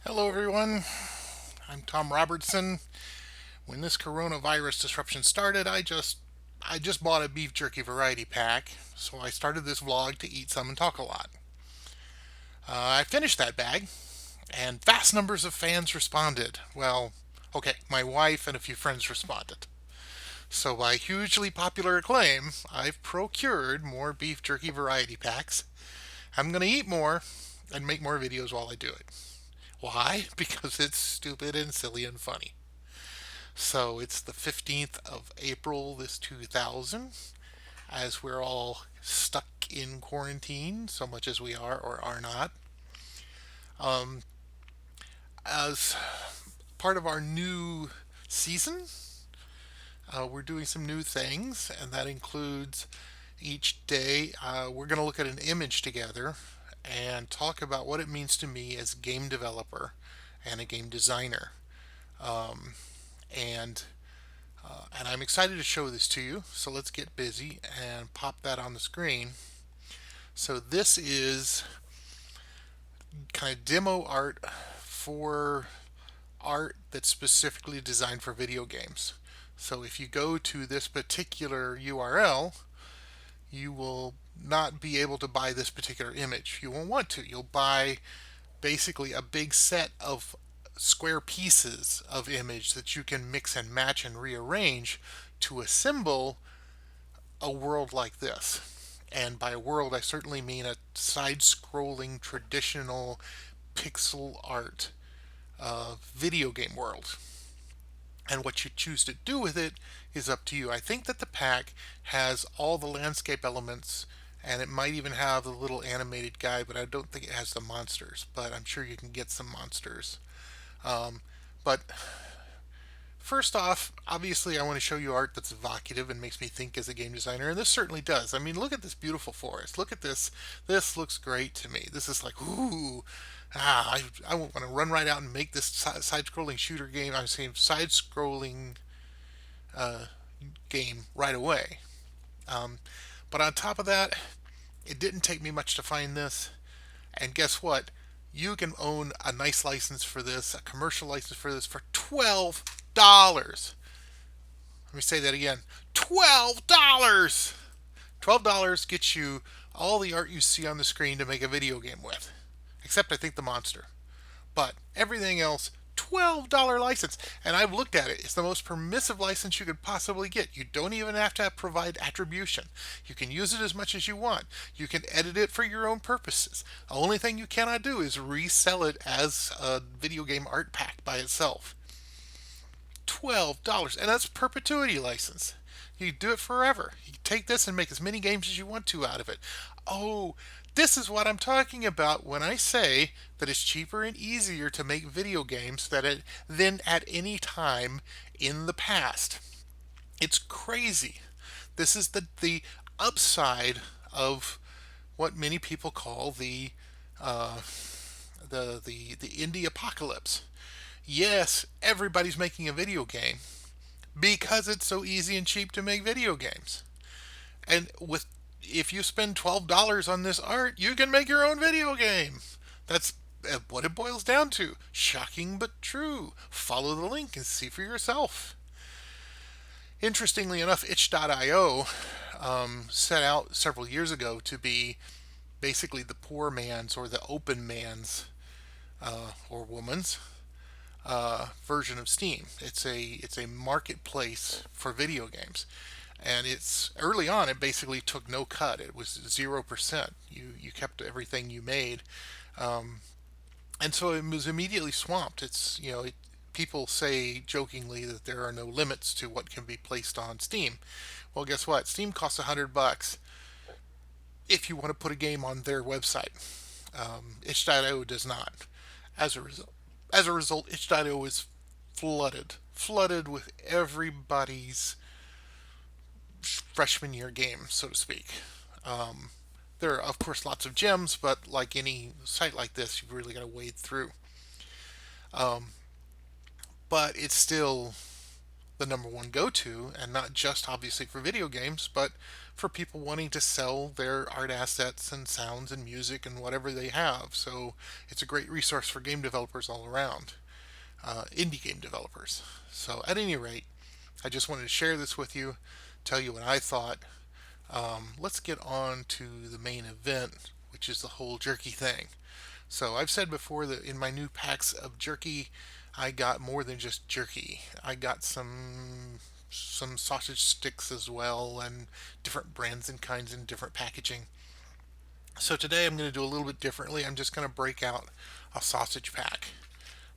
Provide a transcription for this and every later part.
Hello, everyone. I'm Thom Robertson. When this coronavirus disruption started, I just bought a beef jerky variety pack, so I started this vlog to eat some and talk a lot. I finished that bag, and vast numbers of fans responded. Well, okay, my wife and a few friends responded. So, by hugely popular acclaim, I've procured more beef jerky variety packs. I'm going to eat more and make more videos while I do it. Why? Because it's stupid and silly and funny. So it's the 15th of April, this 2000, as we're all stuck in quarantine, so much as we are or are not. Um, as part of our new season, we're doing some new things, and that includes each day we're going to look at an image together and talk about what it means to me as a game developer and a game designer. Um, and and I'm excited to show this to you. So let's get busy and pop that on the screen. So this is kind of demo art for art that's specifically designed for video games. So if you go to this particular URL, you will not be able to buy this particular image. You won't want to. You'll buy basically a big set of square pieces of image that you can mix and match and rearrange to assemble a world like this. And by world, I certainly mean a side scrolling traditional pixel art video game world. And what you choose to do with it is up to you. I think that the pack has all the landscape elements, and it might even have the little animated guy, but I don't think it has the monsters. But I'm sure you can get some monsters. Um, but First off, obviously, I want to show you art that's evocative and makes me think as a game designer, and this certainly does. I mean, look at this beautiful forest. Look at this. This looks great to me. This is like, ooh, I want to run right out and make this side-scrolling shooter game. I'm saying side-scrolling uh, game right away. Um, but on top of that, it didn't take me much to find this. And guess what? You can own a nice license for this, a commercial license for this, for $12. Let me say that again. $12. $12 gets you all the art you see on the screen to make a video game with. Except I think the monster. But everything else, $12 license. And I've looked at it. It's the most permissive license you could possibly get. You don't even have to provide attribution. You can use it as much as you want. You can edit it for your own purposes. The only thing you cannot do is resell it as a video game art pack by itself. $12, and that's perpetuity license. You do it forever. You take this and make as many games as you want to out of it. Oh, this is what I'm talking about when I say that it's cheaper and easier to make video games than at any time in the past. It's crazy. This is the upside of what many people call uh, the indie apocalypse. Yes, everybody's making a video game because it's so easy and cheap to make video games. And with if you spend $12 on this art, you can make your own video game. That's what it boils down to. Shocking but true. Follow the link and see for yourself. Interestingly enough, itch.io set out several years ago to be basically the poor man's or the open man's or woman's version of Steam. It's a marketplace for video games, and it's early on. It basically took no cut. It was 0%. You kept everything you made, um, and so it was immediately swamped. People say jokingly that there are no limits to what can be placed on Steam. Well, guess what? Steam costs $100 if you want to put a game on their website. Itch.io does not. As a result, itch.io is flooded with everybody's freshman year game, so to speak. Um, there are, of course, lots of gems, but like any site like this, you've really got to wade through. Um, but it's still the number one go to, and not just obviously for video games, but for people wanting to sell their art assets and sounds and music and whatever they have. So it's a great resource for game developers all around, indie game developers. So at any rate, I just wanted to share this with you, tell you what I thought. Let's get on to the main event, which is the whole jerky thing. So I've said before that in my new packs of jerky, I got more than just jerky. I got some sausage sticks as well, and different brands and kinds in different packaging. So today I'm going to do a little bit differently. I'm just going to break out a sausage pack.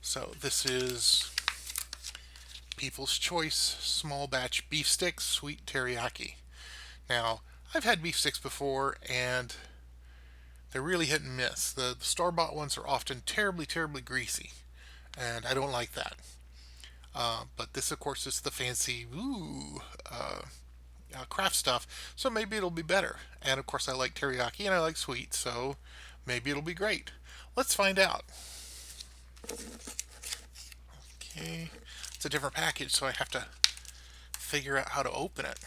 So this is People's Choice small batch beef sticks, sweet teriyaki. Now, I've had beef sticks before, and they're really hit and miss. The store-bought ones are often terribly, terribly greasy, and I don't like that. But this, of course, is the fancy craft stuff, so maybe it'll be better. And of course, I like teriyaki and I like sweet, so maybe it'll be great. Let's find out. Okay, it's a different package, so I have to figure out how to open it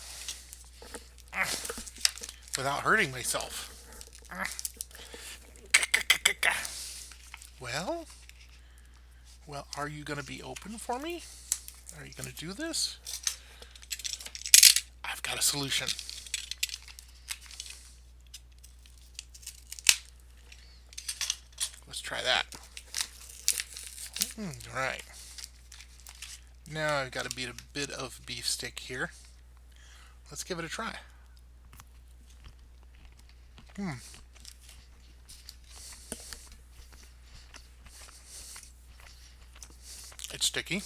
without hurting myself. Well, are you going to be open for me? Are you going to do this? I've got a solution. Let's try that. All right. Now I've got a bit of beef stick here. Let's give it a try. It's sticky.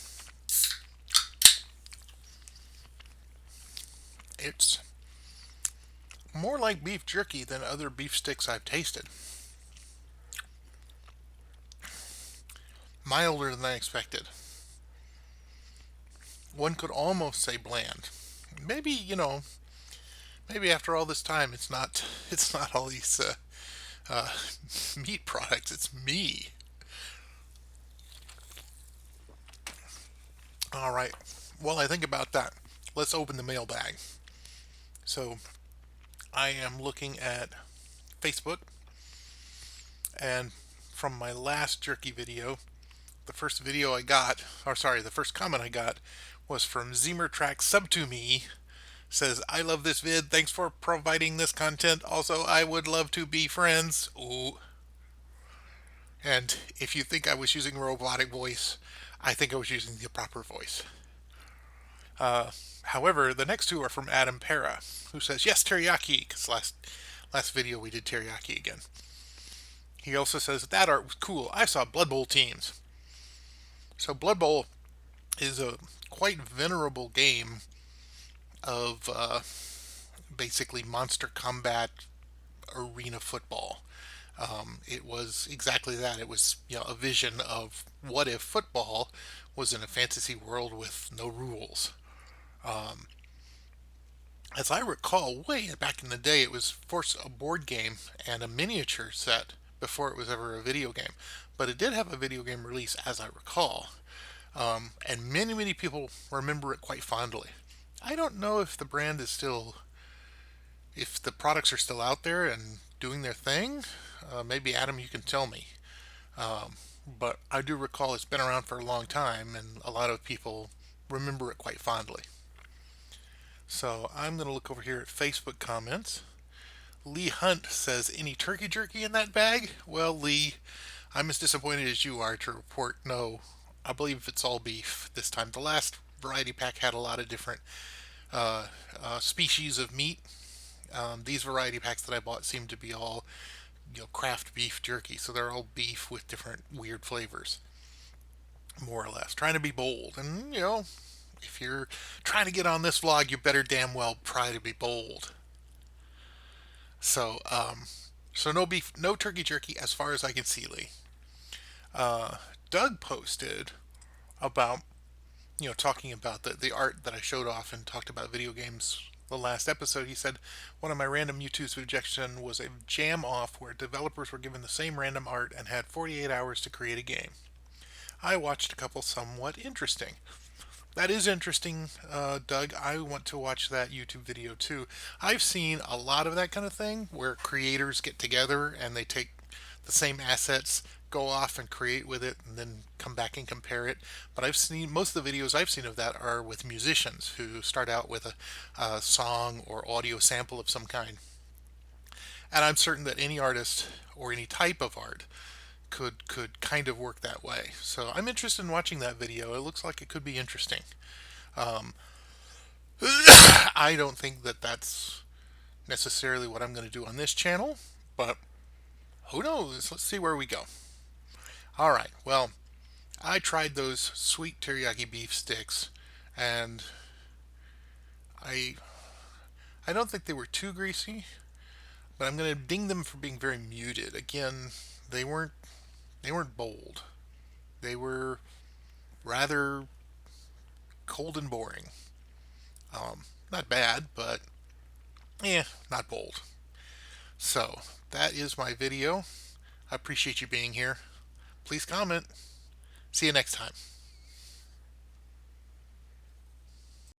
It's more like beef jerky than other beef sticks I've tasted. Milder than I expected. One could almost say bland. Maybe, maybe after all this time, it's not all these meat products. It's me. All right. While I think about that, let's open the mailbag. So I am looking at Facebook, and from my last jerky video, the first comment I got was from Zemertrack Sub to Me. Says, I love this vid. Thanks for providing this content. Also, I would love to be friends. Ooh. And if you think I was using a robotic voice, I think I was using the proper voice. However, the next two are from Adam Para, who says, yes, teriyaki, because last video we did teriyaki again. He also says, that art was cool. I saw Blood Bowl teams. So Blood Bowl is a quite venerable game of basically monster combat arena football. It was exactly that. It was a vision of what if football was in a fantasy world with no rules. As I recall, way back in the day, it was first a board game and a miniature set before it was ever a video game. But it did have a video game release, as I recall. And many, many people remember it quite fondly. I don't know if the brand is still, if the products are still out there and doing their thing. Maybe Adam, you can tell me. But I do recall it's been around for a long time, and a lot of people remember it quite fondly. So I'm going to look over here at Facebook comments. Lee Hunt says, any turkey jerky in that bag? Well, Lee, I'm as disappointed as you are to report no. I believe it's all beef this time. The last variety pack had a lot of different species of meat. These variety packs that I bought seem to be all craft beef jerky, so they're all beef with different weird flavors, more or less. Trying to be bold, and if you're trying to get on this vlog, you better damn well try to be bold. So, no beef, no turkey jerky, as far as I can see, Lee. Doug posted about, talking about the art that I showed off and talked about video games the last episode. He said, one of my random YouTube suggestions was a jam off where developers were given the same random art and had 48 hours to create a game. I watched a couple somewhat interesting. That is interesting, Doug. I want to watch that YouTube video too. I've seen a lot of that kind of thing where creators get together and they take the same assets, go off and create with it, and then come back and compare it. But I've seen most of the videos I've seen of that are with musicians who start out with a song or audio sample of some kind. And I'm certain that any artist or any type of art could kind of work that way. So I'm interested in watching that video. It looks like it could be interesting. Um, I don't think that that's necessarily what I'm going to do on this channel, but who knows? Let's see where we go. All right. Well, I tried those sweet teriyaki beef sticks, and I I don't think they were too greasy, but I'm going to ding them for being very muted. Again, they weren't they weren't bold. They were rather cold and boring. Not bad, but not bold. So that is my video. I appreciate you being here. Please comment. See you next time.